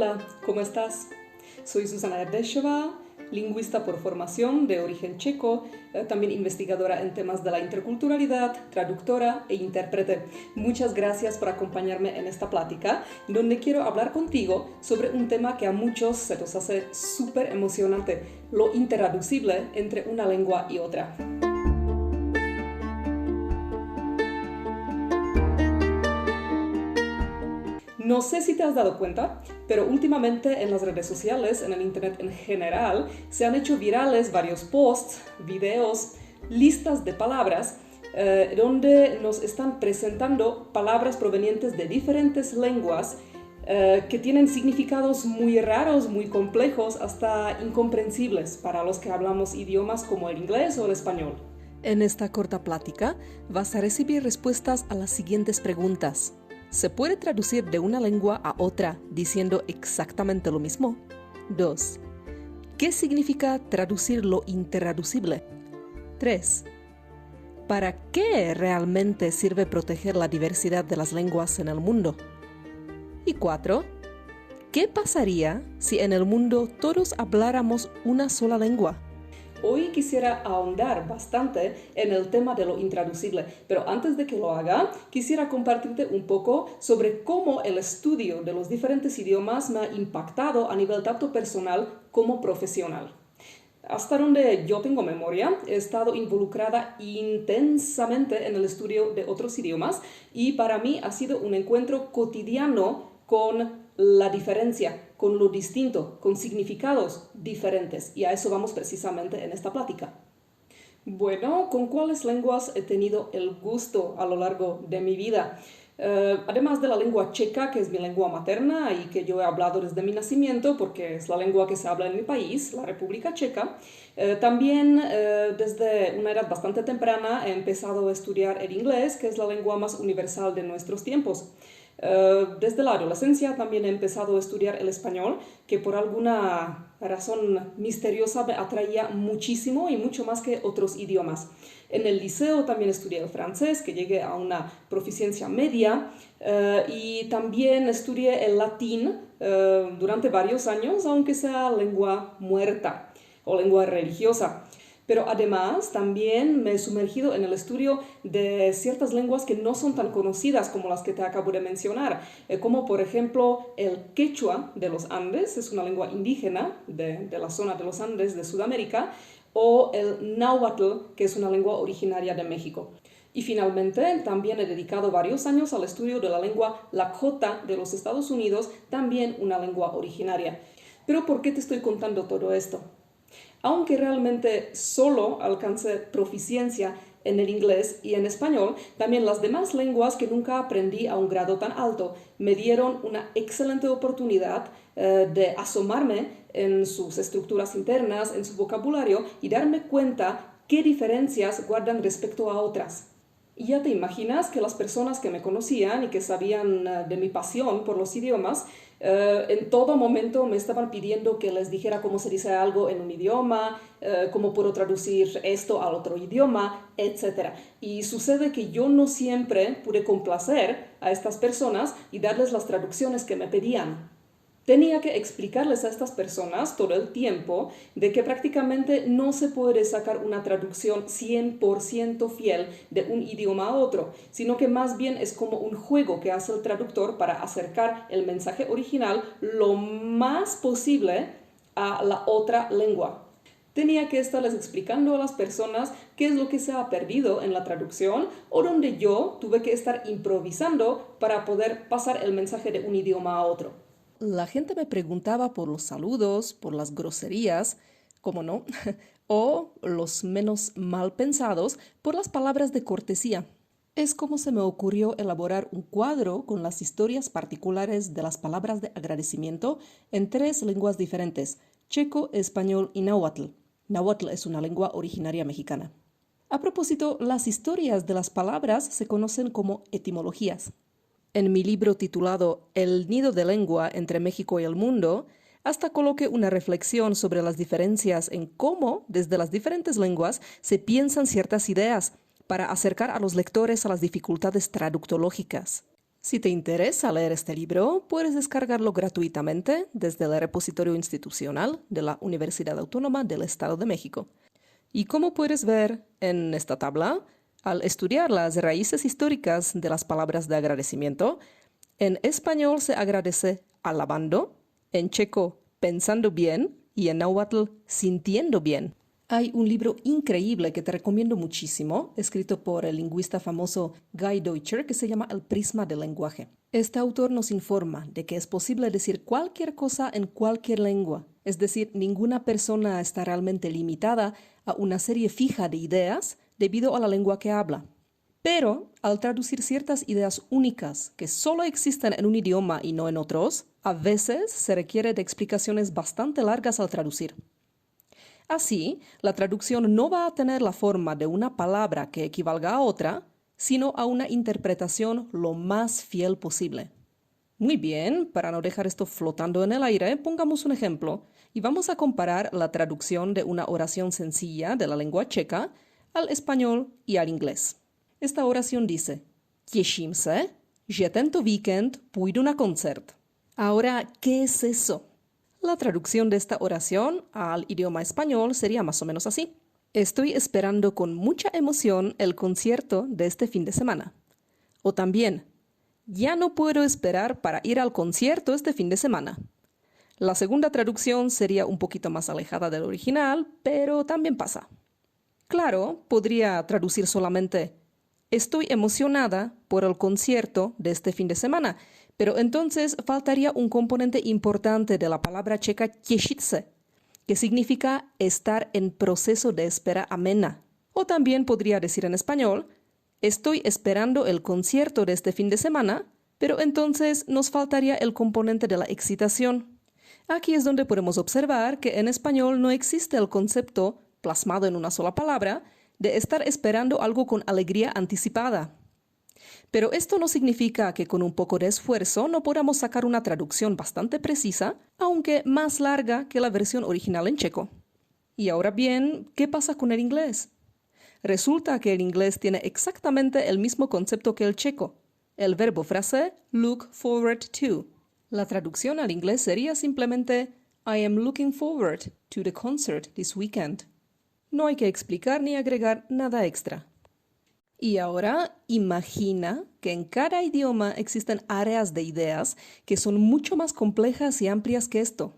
Hola, ¿cómo estás? Soy Zuzana Erdéšová, lingüista por formación de origen checo, también investigadora en temas de la interculturalidad, traductora e intérprete. Muchas gracias por acompañarme en esta plática, donde quiero hablar contigo sobre un tema que a muchos se nos hace súper emocionante, lo intertraducible entre una lengua y otra. No sé si te has dado cuenta, pero últimamente en las redes sociales, en el internet en general, se han hecho virales varios posts, videos, listas de palabras donde nos están presentando palabras provenientes de diferentes lenguas que tienen significados muy raros, muy complejos, hasta incomprensibles para los que hablamos idiomas como el inglés o el español. En esta corta plática vas a recibir respuestas a las siguientes preguntas. ¿Se puede traducir de una lengua a otra diciendo exactamente lo mismo? 2. ¿Qué significa traducir lo intertraducible? 3. ¿Para qué realmente sirve proteger la diversidad de las lenguas en el mundo? Y 4. ¿Qué pasaría si en el mundo todos habláramos una sola lengua? Hoy quisiera ahondar bastante en el tema de lo intraducible, pero antes de que lo haga, quisiera compartirte un poco sobre cómo el estudio de los diferentes idiomas me ha impactado a nivel tanto personal como profesional. Hasta donde yo tengo memoria, he estado involucrada intensamente en el estudio de otros idiomas y para mí ha sido un encuentro cotidiano con la diferencia, con lo distinto, con significados diferentes. Y a eso vamos precisamente en esta plática. Bueno, ¿con cuáles lenguas he tenido el gusto a lo largo de mi vida? Además de la lengua checa, que es mi lengua materna y que yo he hablado desde mi nacimiento porque es la lengua que se habla en mi país, la República Checa, también desde una edad bastante temprana he empezado a estudiar el inglés, que es la lengua más universal de nuestros tiempos. Desde la adolescencia también he empezado a estudiar el español, que por alguna razón misteriosa me atraía muchísimo y mucho más que otros idiomas. En el liceo también estudié el francés, que llegué a una proficiencia media, y también estudié el latín durante varios años, aunque sea lengua muerta o lengua religiosa. Pero además también me he sumergido en el estudio de ciertas lenguas que no son tan conocidas como las que te acabo de mencionar, como por ejemplo el quechua de los Andes, es una lengua indígena de la zona de los Andes de Sudamérica, o el náhuatl, que es una lengua originaria de México. Y finalmente también he dedicado varios años al estudio de la lengua lakota de los Estados Unidos, también una lengua originaria. Pero ¿por qué te estoy contando todo esto? Aunque realmente solo alcancé proficiencia en el inglés y en español, también las demás lenguas que nunca aprendí a un grado tan alto me dieron una excelente oportunidad de asomarme en sus estructuras internas, en su vocabulario y darme cuenta qué diferencias guardan respecto a otras. Y ya te imaginas que las personas que me conocían y que sabían de mi pasión por los idiomas, en todo momento me estaban pidiendo que les dijera cómo se dice algo en un idioma, cómo puedo traducir esto al otro idioma, etc. Y sucede que yo no siempre pude complacer a estas personas y darles las traducciones que me pedían. Tenía que explicarles a estas personas todo el tiempo de que prácticamente no se puede sacar una traducción 100% fiel de un idioma a otro, sino que más bien es como un juego que hace el traductor para acercar el mensaje original lo más posible a la otra lengua. Tenía que estarles explicando a las personas qué es lo que se ha perdido en la traducción o donde yo tuve que estar improvisando para poder pasar el mensaje de un idioma a otro. La gente me preguntaba por los saludos, por las groserías, ¿cómo no? O los menos mal pensados por las palabras de cortesía. Es como se me ocurrió elaborar un cuadro con las historias particulares de las palabras de agradecimiento en 3 lenguas diferentes, checo, español y náhuatl. Náhuatl es una lengua originaria mexicana. A propósito, las historias de las palabras se conocen como etimologías. En mi libro titulado El nido de lengua entre México y el mundo, hasta coloqué una reflexión sobre las diferencias en cómo, desde las diferentes lenguas, se piensan ciertas ideas para acercar a los lectores a las dificultades traductológicas. Si te interesa leer este libro, puedes descargarlo gratuitamente desde el repositorio institucional de la Universidad Autónoma del Estado de México. Y como puedes ver en esta tabla, al estudiar las raíces históricas de las palabras de agradecimiento, en español se agradece alabando, en checo pensando bien y en náhuatl sintiendo bien. Hay un libro increíble que te recomiendo muchísimo, escrito por el lingüista famoso Guy Deutscher, que se llama El prisma del lenguaje. Este autor nos informa de que es posible decir cualquier cosa en cualquier lengua, es decir, ninguna persona está realmente limitada a una serie fija de ideas debido a la lengua que habla. Pero, al traducir ciertas ideas únicas que solo existen en un idioma y no en otros, a veces se requiere de explicaciones bastante largas al traducir. Así, la traducción no va a tener la forma de una palabra que equivalga a otra, sino a una interpretación lo más fiel posible. Muy bien, para no dejar esto flotando en el aire, pongamos un ejemplo y vamos a comparar la traducción de una oración sencilla de la lengua checa al español y al inglés. Esta oración dice: Těším se, že tento víkend půjdu na koncert. Ahora, ¿qué es eso? La traducción de esta oración al idioma español sería más o menos así: Estoy esperando con mucha emoción el concierto de este fin de semana. O también, ya no puedo esperar para ir al concierto este fin de semana. La segunda traducción sería un poquito más alejada del original, pero también pasa. Claro, podría traducir solamente: Estoy emocionada por el concierto de este fin de semana, pero entonces faltaría un componente importante de la palabra checa těšit se, que significa estar en proceso de espera amena. O también podría decir en español: Estoy esperando el concierto de este fin de semana, pero entonces nos faltaría el componente de la excitación. Aquí es donde podemos observar que en español no existe el concepto, plasmado en una sola palabra, de estar esperando algo con alegría anticipada. Pero esto no significa que con un poco de esfuerzo no podamos sacar una traducción bastante precisa, aunque más larga que la versión original en checo. Y ahora bien, ¿qué pasa con el inglés? Resulta que el inglés tiene exactamente el mismo concepto que el checo, el verbo frase look forward to. La traducción al inglés sería simplemente I am looking forward to the concert this weekend. No hay que explicar ni agregar nada extra. Y ahora imagina que en cada idioma existen áreas de ideas que son mucho más complejas y amplias que esto.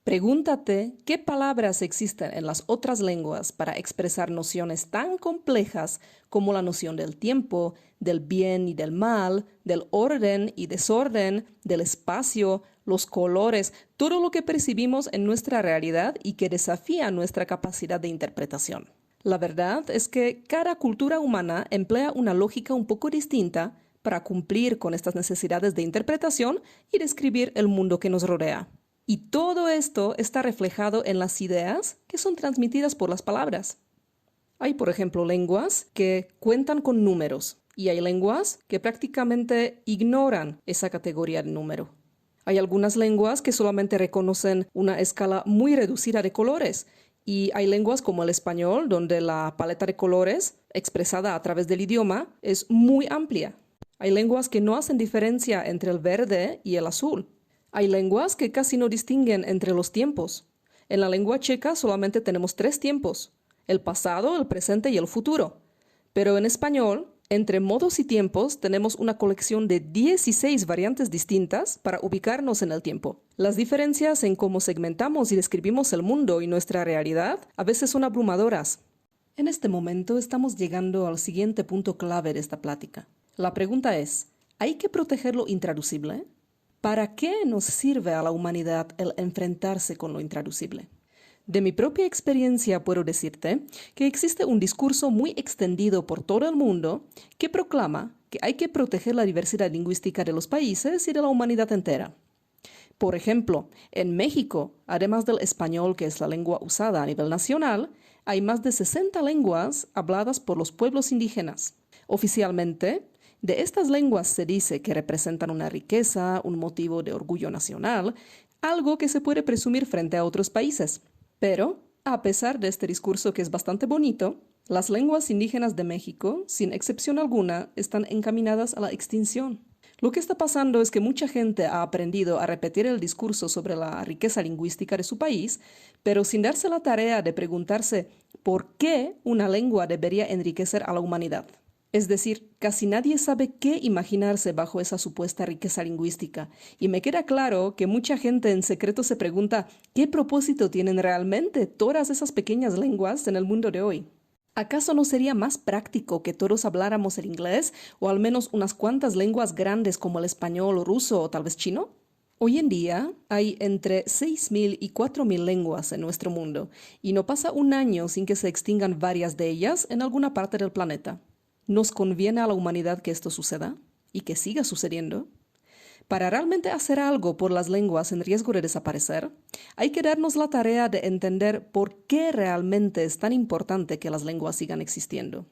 Pregúntate qué palabras existen en las otras lenguas para expresar nociones tan complejas como la noción del tiempo, del bien y del mal, del orden y desorden, del espacio, los colores, todo lo que percibimos en nuestra realidad y que desafía nuestra capacidad de interpretación. La verdad es que cada cultura humana emplea una lógica un poco distinta para cumplir con estas necesidades de interpretación y describir el mundo que nos rodea. Y todo esto está reflejado en las ideas que son transmitidas por las palabras. Hay, por ejemplo, lenguas que cuentan con números y hay lenguas que prácticamente ignoran esa categoría de número. Hay algunas lenguas que solamente reconocen una escala muy reducida de colores y hay lenguas como el español donde la paleta de colores expresada a través del idioma es muy amplia. Hay lenguas que no hacen diferencia entre el verde y el azul. Hay lenguas que casi no distinguen entre los tiempos. En la lengua checa solamente tenemos 3 tiempos: el pasado, el presente y el futuro. Pero en español, entre modos y tiempos, tenemos una colección de 16 variantes distintas para ubicarnos en el tiempo. Las diferencias en cómo segmentamos y describimos el mundo y nuestra realidad a veces son abrumadoras. En este momento estamos llegando al siguiente punto clave de esta plática. La pregunta es: ¿hay que proteger lo intraducible? ¿Para qué nos sirve a la humanidad el enfrentarse con lo intraducible? De mi propia experiencia puedo decirte que existe un discurso muy extendido por todo el mundo que proclama que hay que proteger la diversidad lingüística de los países y de la humanidad entera. Por ejemplo, en México, además del español, que es la lengua usada a nivel nacional, hay más de 60 lenguas habladas por los pueblos indígenas. Oficialmente, de estas lenguas se dice que representan una riqueza, un motivo de orgullo nacional, algo que se puede presumir frente a otros países. Pero, a pesar de este discurso que es bastante bonito, las lenguas indígenas de México, sin excepción alguna, están encaminadas a la extinción. Lo que está pasando es que mucha gente ha aprendido a repetir el discurso sobre la riqueza lingüística de su país, pero sin darse la tarea de preguntarse por qué una lengua debería enriquecer a la humanidad. Es decir, casi nadie sabe qué imaginarse bajo esa supuesta riqueza lingüística, y me queda claro que mucha gente en secreto se pregunta qué propósito tienen realmente todas esas pequeñas lenguas en el mundo de hoy. ¿Acaso no sería más práctico que todos habláramos el inglés o al menos unas cuantas lenguas grandes como el español o ruso o tal vez chino? Hoy en día hay entre 6.000 y 4.000 lenguas en nuestro mundo y no pasa un año sin que se extingan varias de ellas en alguna parte del planeta. ¿Nos conviene a la humanidad que esto suceda y que siga sucediendo? Para realmente hacer algo por las lenguas en riesgo de desaparecer, hay que darnos la tarea de entender por qué realmente es tan importante que las lenguas sigan existiendo.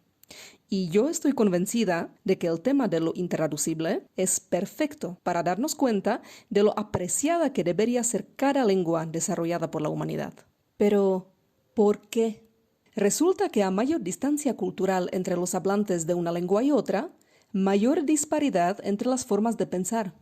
Y yo estoy convencida de que el tema de lo intraducible es perfecto para darnos cuenta de lo apreciada que debería ser cada lengua desarrollada por la humanidad. Pero, ¿por qué? Resulta que a mayor distancia cultural entre los hablantes de una lengua y otra, mayor disparidad entre las formas de pensar.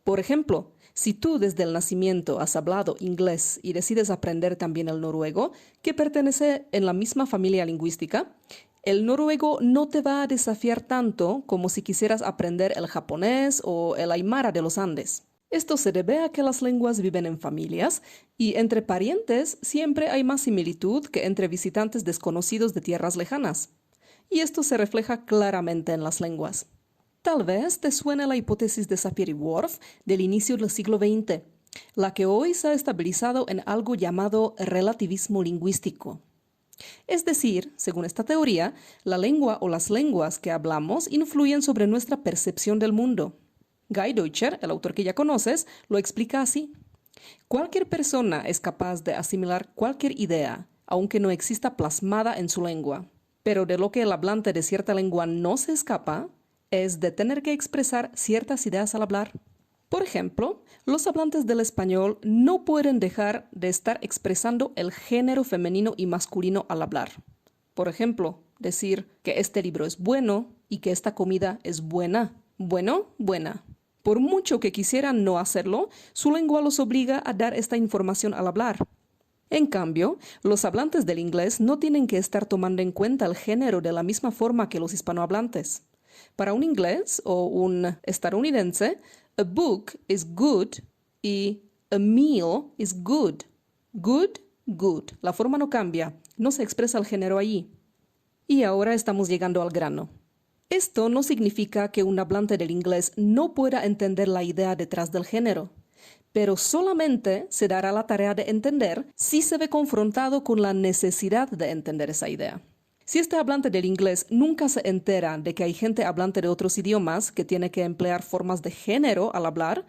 Por ejemplo, si tú desde el nacimiento has hablado inglés y decides aprender también el noruego, que pertenece en la misma familia lingüística, el noruego no te va a desafiar tanto como si quisieras aprender el japonés o el aymara de los Andes. Esto se debe a que las lenguas viven en familias y entre parientes siempre hay más similitud que entre visitantes desconocidos de tierras lejanas. Y esto se refleja claramente en las lenguas. Tal vez te suene la hipótesis de Sapir-Whorf del inicio del siglo XX, la que hoy se ha estabilizado en algo llamado relativismo lingüístico. Es decir, según esta teoría, la lengua o las lenguas que hablamos influyen sobre nuestra percepción del mundo. Guy Deutscher, el autor que ya conoces, lo explica así. Cualquier persona es capaz de asimilar cualquier idea, aunque no exista plasmada en su lengua. Pero de lo que el hablante de cierta lengua no se escapa, es de tener que expresar ciertas ideas al hablar. Por ejemplo, los hablantes del español no pueden dejar de estar expresando el género femenino y masculino al hablar. Por ejemplo, decir que este libro es bueno y que esta comida es buena. Bueno, buena. Por mucho que quisieran no hacerlo, su lengua los obliga a dar esta información al hablar. En cambio, los hablantes del inglés no tienen que estar tomando en cuenta el género de la misma forma que los hispanohablantes. Para un inglés o un estadounidense, a book is good y a meal is good. Good, good. La forma no cambia, no se expresa el género allí. Y ahora estamos llegando al grano. Esto no significa que un hablante del inglés no pueda entender la idea detrás del género, pero solamente se dará la tarea de entender si se ve confrontado con la necesidad de entender esa idea. Si este hablante del inglés nunca se entera de que hay gente hablante de otros idiomas que tiene que emplear formas de género al hablar,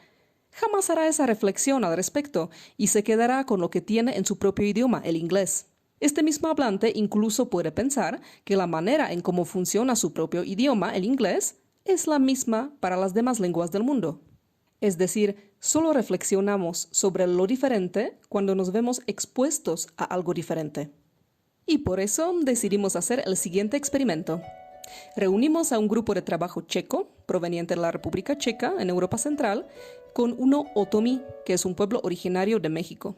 jamás hará esa reflexión al respecto y se quedará con lo que tiene en su propio idioma, el inglés. Este mismo hablante incluso puede pensar que la manera en cómo funciona su propio idioma, el inglés, es la misma para las demás lenguas del mundo. Es decir, solo reflexionamos sobre lo diferente cuando nos vemos expuestos a algo diferente. Y por eso decidimos hacer el siguiente experimento. Reunimos a un grupo de trabajo checo, proveniente de la República Checa, en Europa Central, con uno otomí, que es un pueblo originario de México.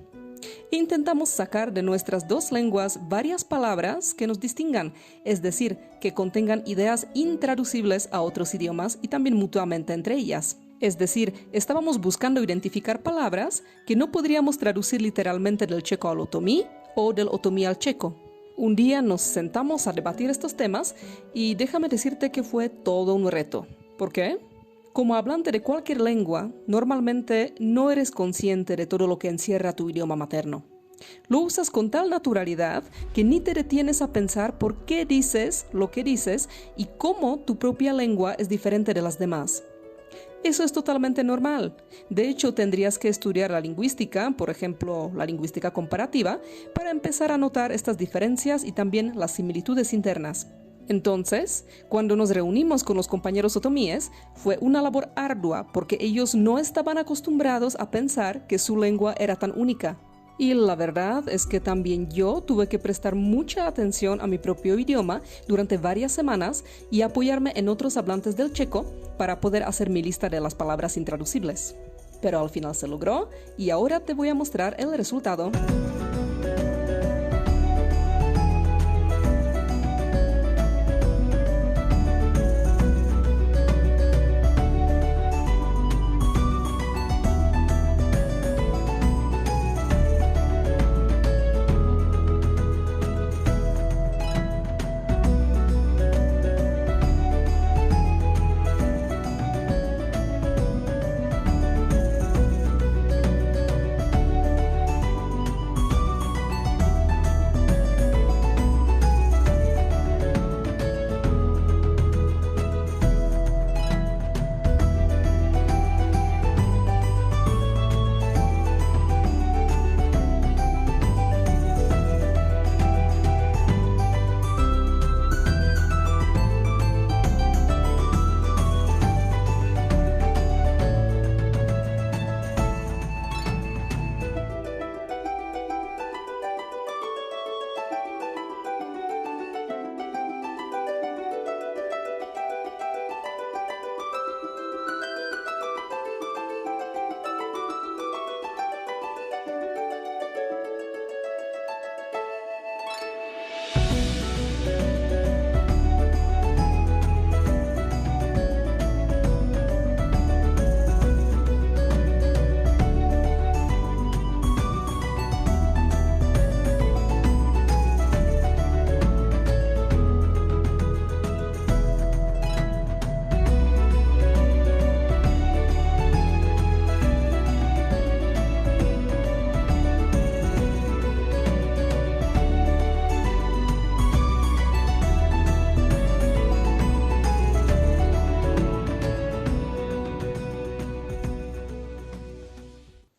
E intentamos sacar de nuestras dos lenguas varias palabras que nos distingan, es decir, que contengan ideas intraducibles a otros idiomas y también mutuamente entre ellas. Es decir, estábamos buscando identificar palabras que no podríamos traducir literalmente del checo al otomí o del otomí al checo. Un día nos sentamos a debatir estos temas y déjame decirte que fue todo un reto. ¿Por qué? Como hablante de cualquier lengua, normalmente no eres consciente de todo lo que encierra tu idioma materno. Lo usas con tal naturalidad que ni te detienes a pensar por qué dices lo que dices y cómo tu propia lengua es diferente de las demás. Eso es totalmente normal. De hecho, tendrías que estudiar la lingüística, por ejemplo, la lingüística comparativa, para empezar a notar estas diferencias y también las similitudes internas. Entonces, cuando nos reunimos con los compañeros otomíes, fue una labor ardua porque ellos no estaban acostumbrados a pensar que su lengua era tan única. Y la verdad es que también yo tuve que prestar mucha atención a mi propio idioma durante varias semanas y apoyarme en otros hablantes del checo para poder hacer mi lista de las palabras intraducibles. Pero al final se logró y ahora te voy a mostrar el resultado.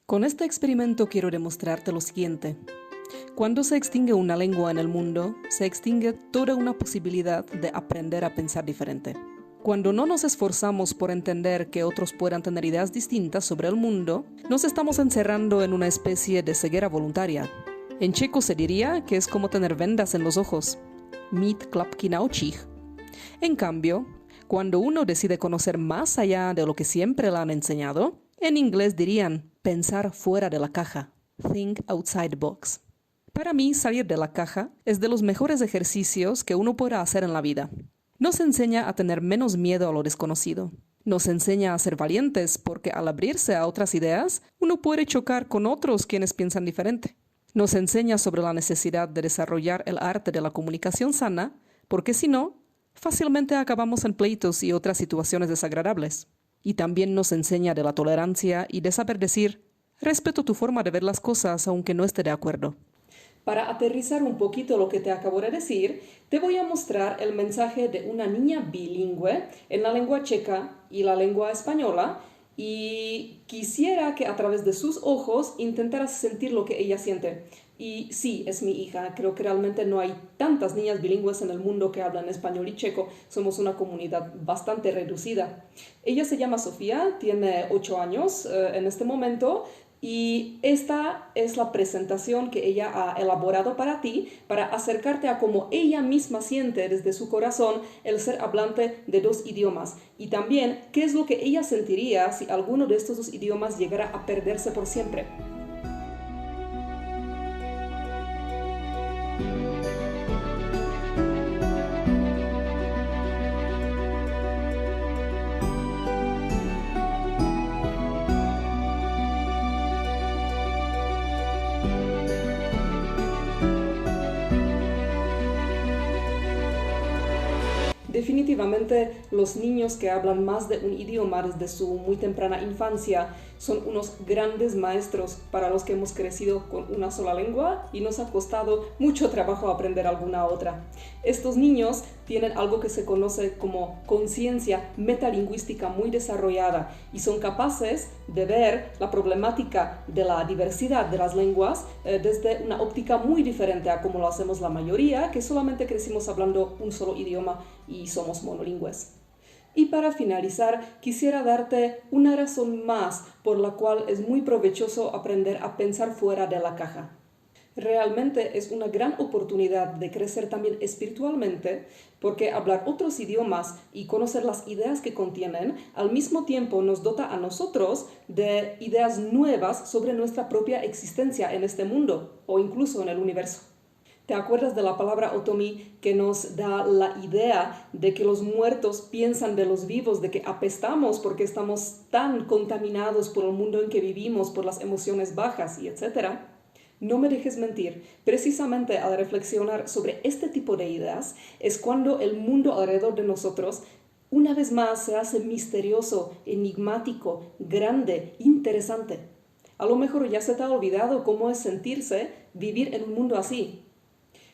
Con este experimento quiero demostrarte lo siguiente. Cuando se extingue una lengua en el mundo, se extingue toda una posibilidad de aprender a pensar diferente. Cuando no nos esforzamos por entender que otros puedan tener ideas distintas sobre el mundo, nos estamos encerrando en una especie de ceguera voluntaria. En checo se diría que es como tener vendas en los ojos. Mít klapky na očích. En cambio, cuando uno decide conocer más allá de lo que siempre le han enseñado, en inglés dirían pensar fuera de la caja, think outside the box. Para mí, salir de la caja es de los mejores ejercicios que uno pueda hacer en la vida. Nos enseña a tener menos miedo a lo desconocido. Nos enseña a ser valientes porque al abrirse a otras ideas, uno puede chocar con otros quienes piensan diferente. Nos enseña sobre la necesidad de desarrollar el arte de la comunicación sana, porque si no, fácilmente acabamos en pleitos y otras situaciones desagradables. Y también nos enseña de la tolerancia y de saber decir, respeto tu forma de ver las cosas aunque no esté de acuerdo. Para aterrizar un poquito lo que te acabo de decir, te voy a mostrar el mensaje de una niña bilingüe en la lengua checa y la lengua española, y quisiera que a través de sus ojos intentaras sentir lo que ella siente. Y sí, es mi hija. Creo que realmente no hay tantas niñas bilingües en el mundo que hablan español y checo. Somos una comunidad bastante reducida. Ella se llama Sofía, tiene 8 años en este momento. Y esta es la presentación que ella ha elaborado para ti, para acercarte a cómo ella misma siente desde su corazón el ser hablante de 2 idiomas. Y también qué es lo que ella sentiría si alguno de estos 2 idiomas llegara a perderse por siempre. Definitivamente los niños que hablan más de un idioma desde su muy temprana infancia son unos grandes maestros para los que hemos crecido con una sola lengua y nos ha costado mucho trabajo aprender alguna otra. Estos niños tienen algo que se conoce como conciencia metalingüística muy desarrollada y son capaces de ver la problemática de la diversidad de las lenguas desde una óptica muy diferente a como lo hacemos la mayoría, que solamente crecimos hablando un solo idioma y somos monolingües. Y para finalizar, quisiera darte una razón más por la cual es muy provechoso aprender a pensar fuera de la caja. Realmente es una gran oportunidad de crecer también espiritualmente, porque hablar otros idiomas y conocer las ideas que contienen al mismo tiempo nos dota a nosotros de ideas nuevas sobre nuestra propia existencia en este mundo o incluso en el universo. ¿Te acuerdas de la palabra otomi que nos da la idea de que los muertos piensan de los vivos, de que apestamos porque estamos tan contaminados por el mundo en que vivimos, por las emociones bajas y etcétera? No me dejes mentir, precisamente al reflexionar sobre este tipo de ideas es cuando el mundo alrededor de nosotros una vez más se hace misterioso, enigmático, grande, interesante. A lo mejor ya se te ha olvidado cómo es sentirse vivir en un mundo así.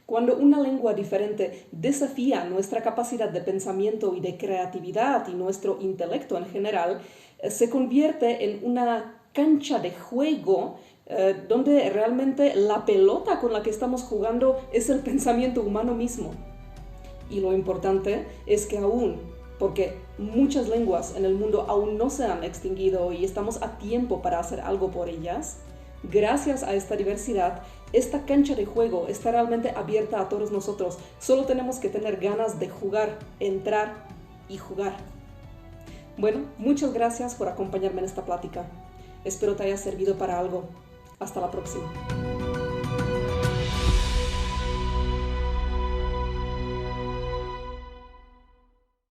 Cuando una lengua diferente desafía nuestra capacidad de pensamiento y de creatividad y nuestro intelecto en general, se convierte en una cancha de juego donde realmente la pelota con la que estamos jugando es el pensamiento humano mismo. Y lo importante es que aún, porque muchas lenguas en el mundo aún no se han extinguido y estamos a tiempo para hacer algo por ellas, gracias a esta diversidad, esta cancha de juego está realmente abierta a todos nosotros. Solo tenemos que tener ganas de jugar, entrar y jugar. Bueno, muchas gracias por acompañarme en esta plática. Espero te haya servido para algo. Hasta la próxima.